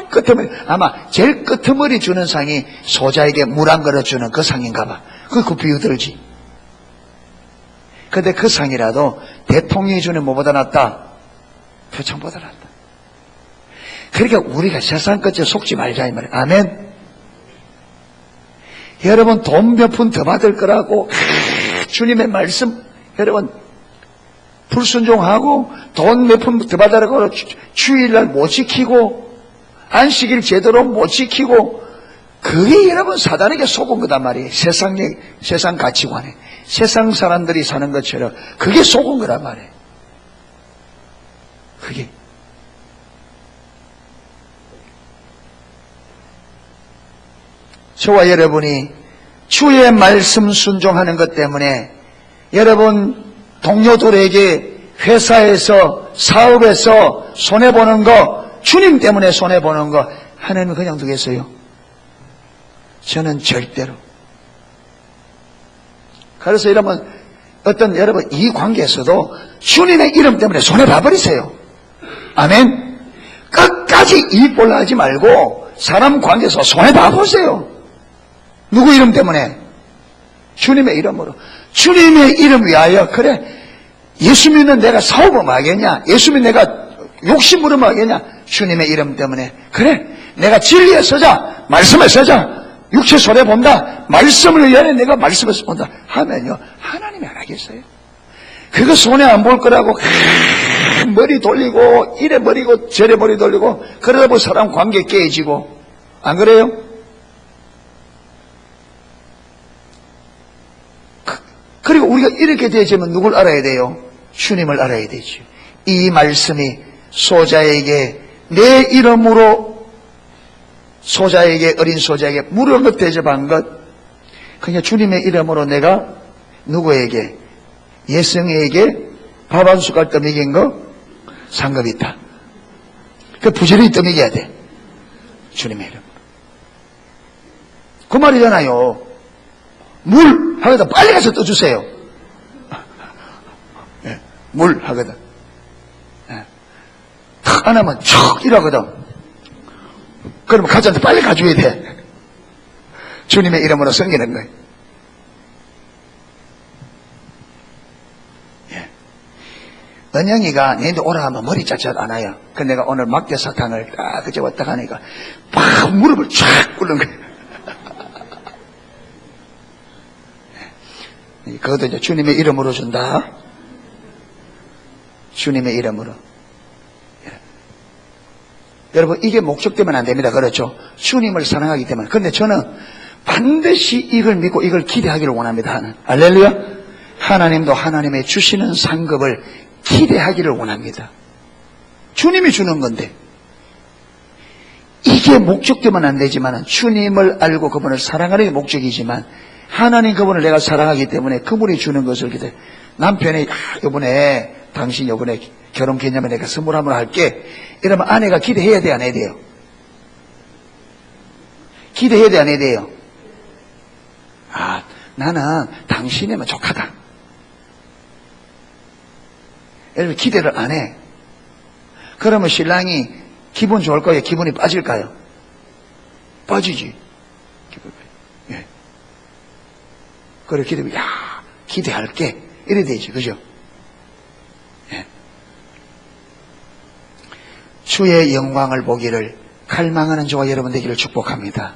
A: 끄트머리, 아마 제일 끄트머리 주는 상이 소자에게 물 한 그릇 주는 그 상인가 봐. 그 비유들지. 근데 그 상이라도 대통령이 주는 뭐보다 낫다? 표창보다 낫다. 그러니까 우리가 세상 것에 속지 말자 이 말이에요. 아멘. 여러분 돈 몇 푼 더 받을 거라고 주님의 말씀 여러분 불순종하고 돈 몇 푼 더 받으라고 주일날 못 지키고 안식일 제대로 못 지키고 그게 여러분 사단에게 속은 거단 말이에요. 세상 가치관에 세상 사람들이 사는 것처럼 그게 속은 거란 말이에요. 그게 저와 여러분이 주의 말씀 순종하는 것 때문에 여러분 동료들에게 회사에서 사업에서 손해보는 거, 주님 때문에 손해보는 거 하나님은 그냥 두겠어요? 저는 절대로. 그래서 여러분 여러분 이 관계에서도 주님의 이름 때문에 손해봐버리세요. 아멘. 끝까지 이익볼라 하지 말고 사람 관계에서 손해봐보세요. 누구 이름 때문에? 주님의 이름으로. 주님의 이름 위하여. 그래, 예수 믿는 내가 사업하면 하겠냐? 예수 믿는 내가 욕심 부르면 하겠냐? 주님의 이름 때문에. 그래, 내가 진리에 서자, 말씀에 서자, 육체 손해본다, 말씀을 위하여 내가 말씀을 본다 하면요, 하나님이 안 하겠어요? 그거 손해 안 볼 거라고 머리 돌리고 이래 머리고 저래 머리 돌리고 그러다 보면 사람 관계 깨지고. 안 그래요? 그리고 우리가 이렇게 되지면 누굴 알아야 돼요? 주님을 알아야 되죠. 이 말씀이 소자에게 내 이름으로 소자에게, 어린 소자에게 무료급 대접한 것, 그냥 주님의 이름으로 내가 누구에게, 예성에게 밥 한 숟갈 떠먹인 거 상급이 있다. 그 부지런히 떠먹여야 돼. 주님의 이름으로. 그 말이잖아요. 물 하거든 빨리 가서 떠주세요. 네, 물 하거든. 네. 탁 안 하면 척 이러거든. 그러면 가자한테 빨리 가줘야 돼. 주님의 이름으로 섬기는 거예요. 예. 은영이가 내한테 오라 하면 머리 짜릿 안 와요. 그 내가 오늘 막대사탕을 딱 그저 왔다 가니까 막 무릎을 쫙 꿇는 거예요. 그것도 이제 주님의 이름으로 준다. 주님의 이름으로. 여러분, 이게 목적 때문에 안 됩니다. 그렇죠? 주님을 사랑하기 때문에. 그런데 저는 반드시 이걸 믿고 이걸 기대하기를 원합니다. 할렐루야. 하나님도 하나님의 주시는 상급을 기대하기를 원합니다. 주님이 주는 건데. 이게 목적 때문에 안 되지만 주님을 알고 그분을 사랑하는 게 목적이지만 하나님 그분을 내가 사랑하기 때문에 그분이 주는 것을 기대. 남편이 당신 이번에 결혼 기념에 내가 선물 한번 할게. 이러면 아내가 기대해야 돼, 안 해야 돼요? 기대해야 돼, 안 해야 돼요? 아, 나는 당신이면 족하다. 여러분 기대를 안 해. 그러면 신랑이 기분 좋을 거예요? 기분이 빠질까요? 빠지지. 예. 그래 기대면 기대할게 이래 되지, 그죠? 예. 주의 영광을 보기를 갈망하는 저와 여러분 되기를 축복합니다.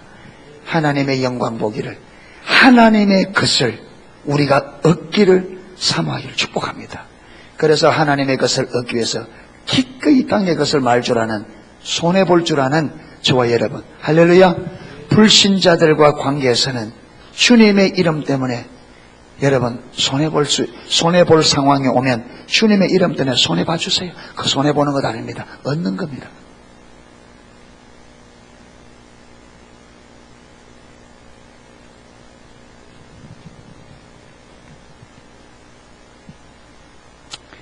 A: 하나님의 영광 보기를, 하나님의 것을 우리가 얻기를 사모하기를 축복합니다. 그래서 하나님의 것을 얻기 위해서 기꺼이 땅의 것을 말 줄 아는, 손해볼 줄 아는 저와 여러분, 할렐루야. 불신자들과 관계에서는 주님의 이름 때문에 여러분 손해볼 상황이 오면 주님의 이름 때문에 손해봐 주세요. 그 손해보는 것 아닙니다. 얻는 겁니다.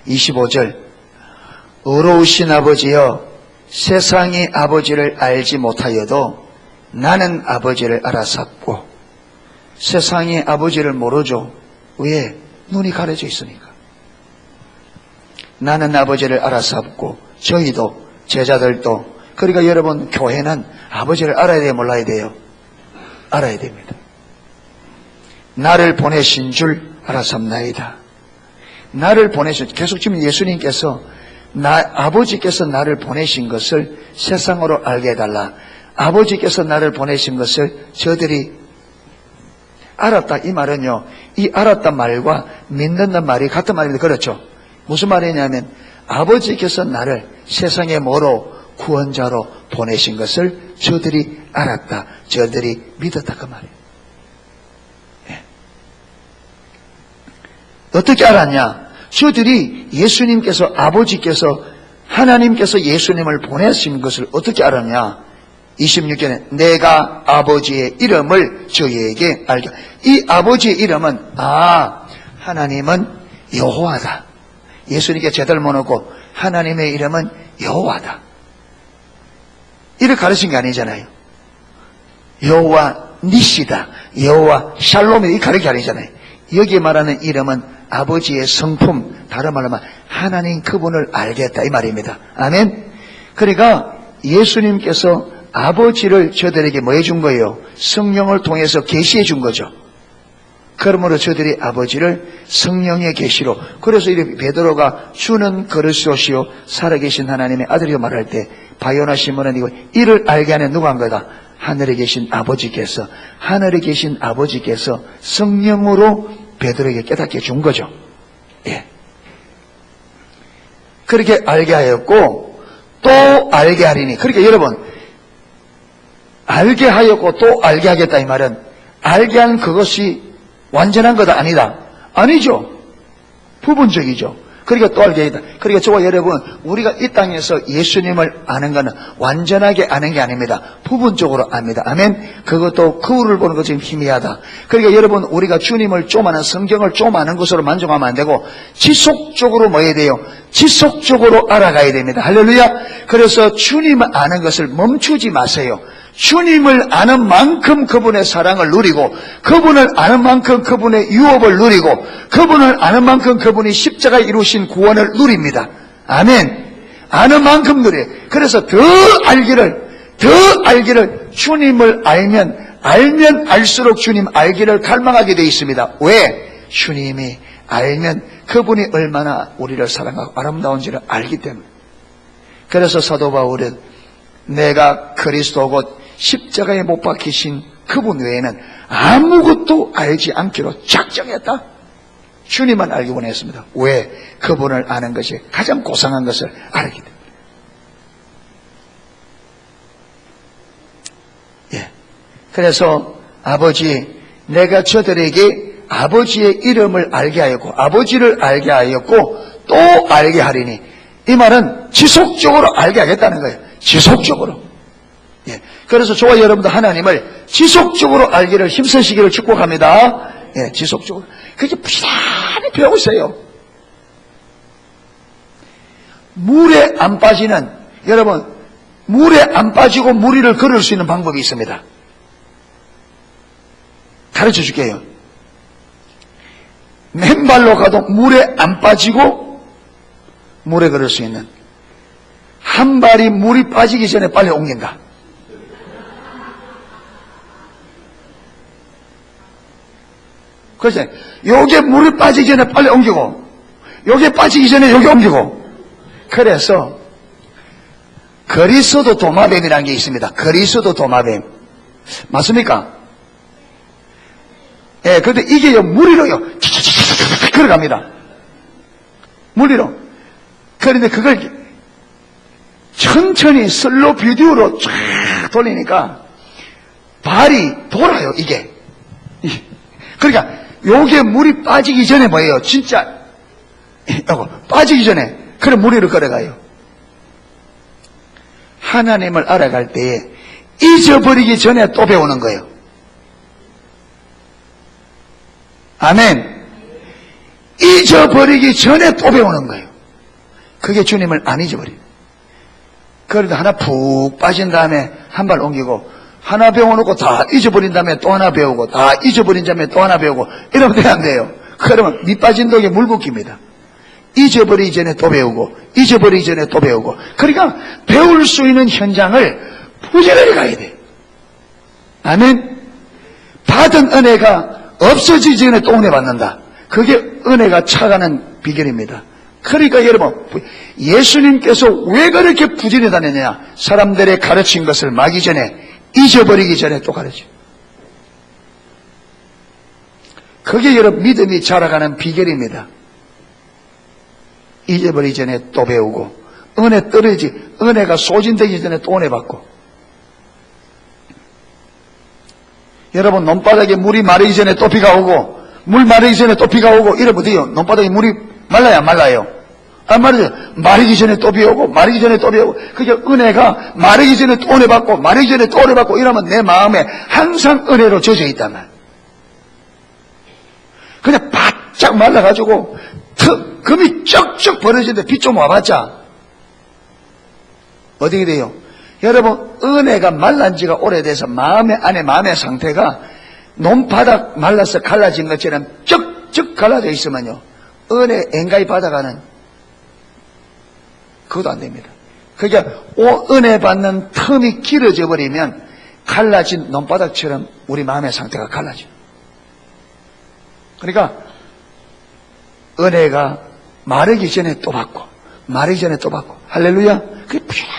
A: (25절) 의로우신 아버지여, 세상이 아버지를 알지 못하여도 나는 아버지를 알아샀고 세상이 아버지를 모르죠. 왜? 눈이 가려져 있으니까. 나는 아버지를 알아샀고, 저희도, 제자들도, 그러니까 여러분 교회는 아버지를 알아야 돼요, 몰라야 돼요? 알아야 됩니다. 나를 보내신 줄 알아삼나이다. 나를 보내신, 계속 지금 예수님께서 아버지께서 나를 보내신 것을 세상으로 알게 해달라. 아버지께서 나를 보내신 것을 저들이 알았다. 이 말은요, 이 알았단 말과 믿는다는 말이 같은 말입니다. 그렇죠? 무슨 말이냐면 아버지께서 나를 세상에 뭐로? 구원자로 보내신 것을 저들이 알았다. 저들이 믿었다. 그 말이에요. 예. 어떻게 알았냐? 저들이 예수님께서, 아버지께서, 하나님께서 예수님을 보내신 것을 어떻게 알았냐? 26절에 내가 아버지의 이름을 저희에게 알게. 이 아버지의 이름은 하나님은 여호와다. 예수님께 제대로 모놓고 하나님의 이름은 여호와다. 이렇게 가르친 게 아니잖아요. 여호와 니시다, 여호와 샬롬이다, 이 가르친 게 아니잖아요. 여기 말하는 이름은 아버지의 성품, 다른 말로 하면 하나님 그분을 알겠다 이 말입니다. 아멘. 그러니까 예수님께서 아버지를 저들에게 뭐 해준 거예요? 성령을 통해서 계시해 준 거죠. 그러므로 저들이 아버지를 성령의 계시로, 그래서 이 베드로가 주는 그리스도시요 살아계신 하나님의 아들이요 말할 때 바요나 시몬은 이거 이를 알게 하는 누가 한 거다? 하늘에 계신 아버지께서, 하늘에 계신 아버지께서 성령으로 베드로에게 깨닫게 준 거죠. 예. 그렇게 알게 하였고 또 알게 하리니. 그러니까 여러분, 알게 하였고 또 알게 하겠다 이 말은 알게 한 그것이 완전한 거다 아니다. 아니죠. 부분적이죠. 그러니까 또 알게 하겠다. 그러니까 저와 여러분, 우리가 이 땅에서 예수님을 아는 것은 완전하게 아는 게 아닙니다. 부분적으로 압니다. 아멘. 그것도 거울을 보는 것 지금 희미하다. 그러니까 여러분, 우리가 주님을 좀 아는, 성경을 좀 아는 것으로 만족하면 안 되고 지속적으로 뭐 해야 돼요? 지속적으로 알아가야 됩니다. 할렐루야. 그래서 주님을 아는 것을 멈추지 마세요. 주님을 아는 만큼 그분의 사랑을 누리고, 그분을 아는 만큼 그분의 유업을 누리고, 그분을 아는 만큼 그분이 십자가에 이루신 구원을 누립니다. 아멘. 아는 만큼 누려요. 그래서 더 알기를 주님을 알면 알수록 주님 알기를 갈망하게 되어 있습니다. 왜? 주님이 알면 그분이 얼마나 우리를 사랑하고 아름다운지를 알기 때문에. 그래서 사도 바울은 내가 그리스도 곧 십자가에 못 박히신 그분 외에는 아무것도 알지 않기로 작정했다. 주님만 알기 원했습니다. 왜? 그분을 아는 것이 가장 고상한 것을 알기 때문에. 예. 그래서 아버지, 내가 저들에게 아버지의 이름을 알게 하였고 아버지를 알게 하였고 또 알게 하리니. 이 말은 지속적으로 알게 하겠다는 거예요. 지속적으로. 예. 그래서 저와 여러분도 하나님을 지속적으로 알기를 힘쓰시기를 축복합니다. 예, 지속적으로. 그렇게 부지런히 배우세요. 물에 안 빠지는, 여러분, 물에 안 빠지고 물 위를 걸을 수 있는 방법이 있습니다. 가르쳐 줄게요. 맨발로 가도 물에 안 빠지고 물에 걸을 수 있는, 한 발이 물이 빠지기 전에 빨리 옮긴다. 그렇지. 요게 물이 빠지기 전에 빨리 옮기고, 요게 빠지기 전에 요게 옮기고. 그래서 그리스도 도마뱀이라는 게 있습니다. 그리스도 도마뱀. 맞습니까? 예, 근데 이게요, 무리로요, 걸어갑니다. 무리로. 그런데 그걸 천천히 슬로 비디오로 쫙 돌리니까 발이 돌아요, 이게. 그러니까 요게 물이 빠지기 전에 뭐예요? 진짜 빠지기 전에 그래 무리를 걸어가요. 하나님을 알아갈 때에 잊어버리기 전에 또 배우는 거예요. 아멘. 잊어버리기 전에 또 배우는 거예요. 그게 주님을 안 잊어버려요. 그래도 하나 푹 빠진 다음에 한 발 옮기고, 하나 배워놓고 다 잊어버린 다음에 또 하나 배우고, 다 잊어버린 다음에 또 하나 배우고, 이러면 돼야 안 돼요. 그러면 밑 빠진 독에 물 붓깁니다. 잊어버리기 전에 또 배우고, 잊어버리기 전에 또 배우고. 그러니까 배울 수 있는 현장을 부지런히 가야 돼. 아멘. 받은 은혜가 없어지기 전에 또 은혜 받는다. 그게 은혜가 차가는 비결입니다. 그러니까 여러분, 예수님께서 왜 그렇게 부지런히 다녔냐? 사람들의 가르친 것을 마기 전에, 잊어버리기 전에 또 가르쳐. 그게 여러분 믿음이 자라가는 비결입니다. 잊어버리기 전에 또 배우고, 은혜가 소진되기 전에 또 은혜 받고. 여러분, 논바닥에 물이 마르기 전에 또 비가 오고, 물 마르기 전에 또 비가 오고, 이러면 돼요. 논바닥에 물이 말라요, 안 말라요? 말이죠. 마르기 전에 또 비 오고, 마르기 전에 또 비 오고. 그게 은혜가 마르기 전에 또 은혜 받고, 마르기 전에 또 은혜 받고, 이러면 내 마음에 항상 은혜로 젖어 있단 말. 그냥 바짝 말라가지고, 금이 쩍쩍 벌어지는데 비 좀 와봤자, 어떻게 돼요? 여러분, 은혜가 말란 지가 오래돼서 마음의 상태가 논바닥 말라서 갈라진 것처럼 쩍쩍 갈라져 있으면요, 은혜 앵가이 받아가는, 그것도 안 됩니다. 그러니까 은혜 받는 텀이 길어져 버리면 갈라진 논바닥처럼 우리 마음의 상태가 갈라져. 그러니까 은혜가 마르기 전에 또 받고, 마르기 전에 또 받고, 할렐루야. 그게 부지런히.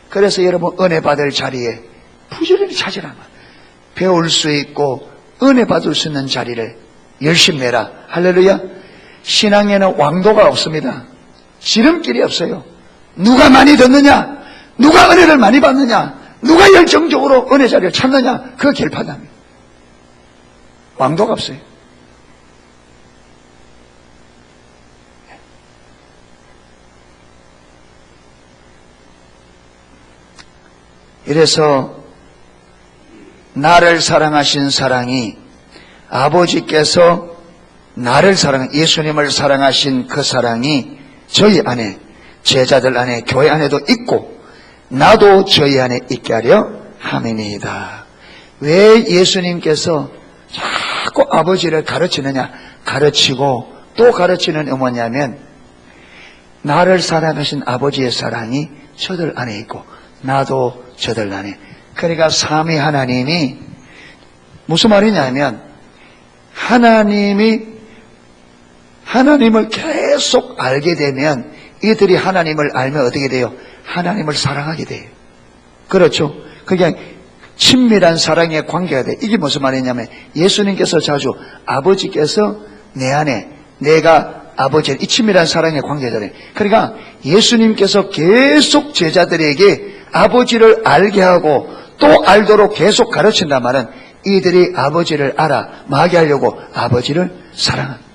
A: 그래서 여러분, 은혜 받을 자리에 부지런히 찾으라면, 배울 수 있고 은혜 받을 수 있는 자리를 열심히 해라. 할렐루야. 신앙에는 왕도가 없습니다. 지름길이 없어요. 누가 많이 듣느냐, 누가 은혜를 많이 받느냐, 누가 열정적으로 은혜 자리를 찾느냐, 그거 결판납니다. 왕도가 없어요. 이래서 나를 사랑하신 사랑이, 아버지께서 나를 예수님을 사랑하신 그 사랑이 저희 안에, 제자들 안에, 교회 안에도 있고 나도 저희 안에 있게 하려 함이니이다. 왜 예수님께서 자꾸 아버지를 가르치느냐, 가르치고 또 가르치는 의무냐면, 나를 사랑하신 아버지의 사랑이 저들 안에 있고 나도 저들 안에. 그러니까 삼위 하나님이 무슨 말이냐면, 하나님을 계속 알게 되면 이들이 하나님을 알면 어떻게 돼요? 하나님을 사랑하게 돼요. 그렇죠? 그게 친밀한 사랑의 관계가 돼. 이게 무슨 말이냐면, 예수님께서 자주 아버지께서 내 안에, 내가 아버지, 이 친밀한 사랑의 관계잖아요. 그러니까 예수님께서 계속 제자들에게 아버지를 알게 하고 또 알도록 계속 가르친단 말은, 이들이 아버지를 알아 마게 하려고 아버지를 사랑합니다.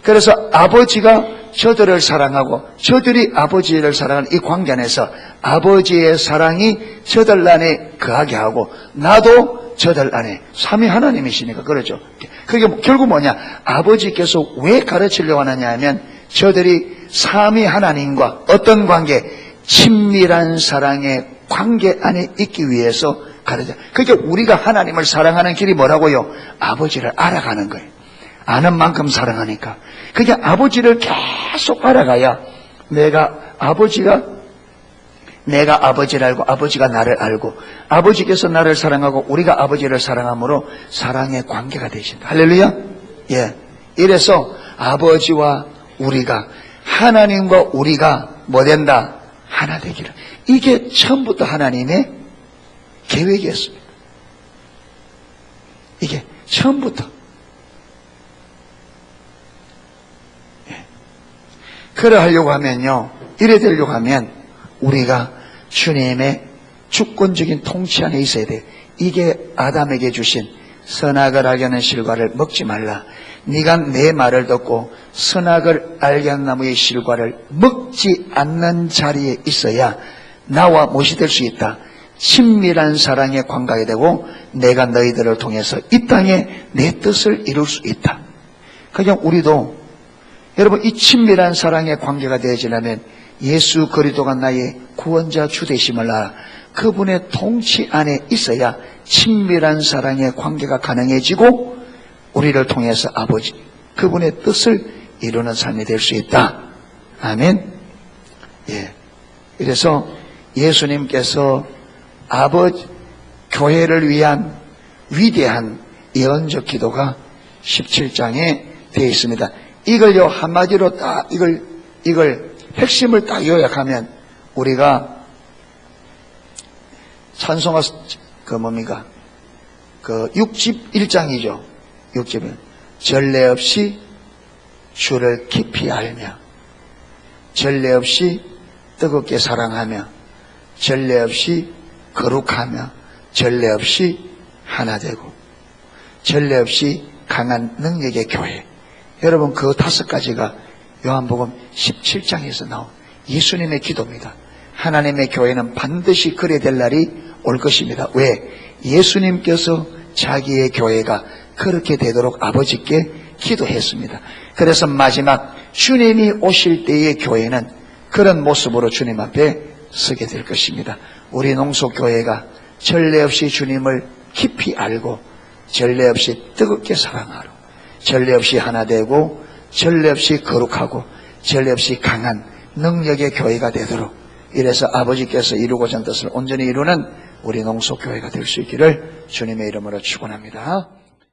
A: 그래서 아버지가 저들을 사랑하고 저들이 아버지를 사랑하는 이 관계 안에서 아버지의 사랑이 저들 안에 거하게 하고 나도 저들 안에, 삼위 하나님이시니까 그렇죠. 그게 결국 뭐냐, 아버지께서 왜 가르치려고 하느냐 하면, 저들이 삼위 하나님과 어떤 관계, 친밀한 사랑의 관계 안에 있기 위해서 가르쳐. 그러니까 우리가 하나님을 사랑하는 길이 뭐라고요? 아버지를 알아가는 거예요. 아는 만큼 사랑하니까. 그러니까 아버지를 계속 알아가야 내가 아버지를 알고 아버지가 나를 알고 아버지께서 나를 사랑하고 우리가 아버지를 사랑함으로 사랑의 관계가 되신다. 할렐루야. 예. 이래서 아버지와 우리가, 하나님과 우리가 뭐 된다? 하나 되기를. 이게 처음부터 하나님의 계획이었습니다. 이게 처음부터. 예. 그러하려고 하면요, 이래 되려고 하면 우리가 주님의 주권적인 통치 안에 있어야 돼. 이게 아담에게 주신 선악을 알게 하는 실과를 먹지 말라. 네가 내 말을 듣고 선악을 알게 하는 나무의 실과를 먹지 않는 자리에 있어야 나와 무엇이 될 수 있다? 친밀한 사랑의 관계가 되고 내가 너희들을 통해서 이 땅에 내 뜻을 이룰 수 있다. 그냥 우리도 여러분, 이 친밀한 사랑의 관계가 되어지려면 예수 그리스도가 나의 구원자 주 되심을 알아. 그분의 통치 안에 있어야 친밀한 사랑의 관계가 가능해지고 우리를 통해서 아버지, 그분의 뜻을 이루는 삶이 될 수 있다. 아멘. 예. 그래서 예수님께서 교회를 위한 위대한 예언적 기도가 17장에 되어 있습니다. 이걸요, 한마디로 딱 이걸 핵심을 딱 요약하면 우리가 찬송가 6집 1장이죠. 6집은 전례 없이 주를 깊이 알며, 전례 없이 뜨겁게 사랑하며, 전례 없이 거룩하며, 전례 없이 하나 되고, 전례 없이 강한 능력의 교회. 여러분, 그 5가지가 요한복음 17장에서 나온 예수님의 기도입니다. 하나님의 교회는 반드시 그래 될 날이 올 것입니다. 왜? 예수님께서 자기의 교회가 그렇게 되도록 아버지께 기도했습니다. 그래서 마지막 주님이 오실 때의 교회는 그런 모습으로 주님 앞에 서게 될 것입니다. 우리 농속교회가 전례 없이 주님을 깊이 알고 전례 없이 뜨겁게 사랑하러 전례 없이 하나 되고 전례 없이 거룩하고 전례 없이 강한 능력의 교회가 되도록 이래서 아버지께서 이루고자 하는 뜻을 온전히 이루는 우리 농속교회가 될 수 있기를 주님의 이름으로 축원합니다.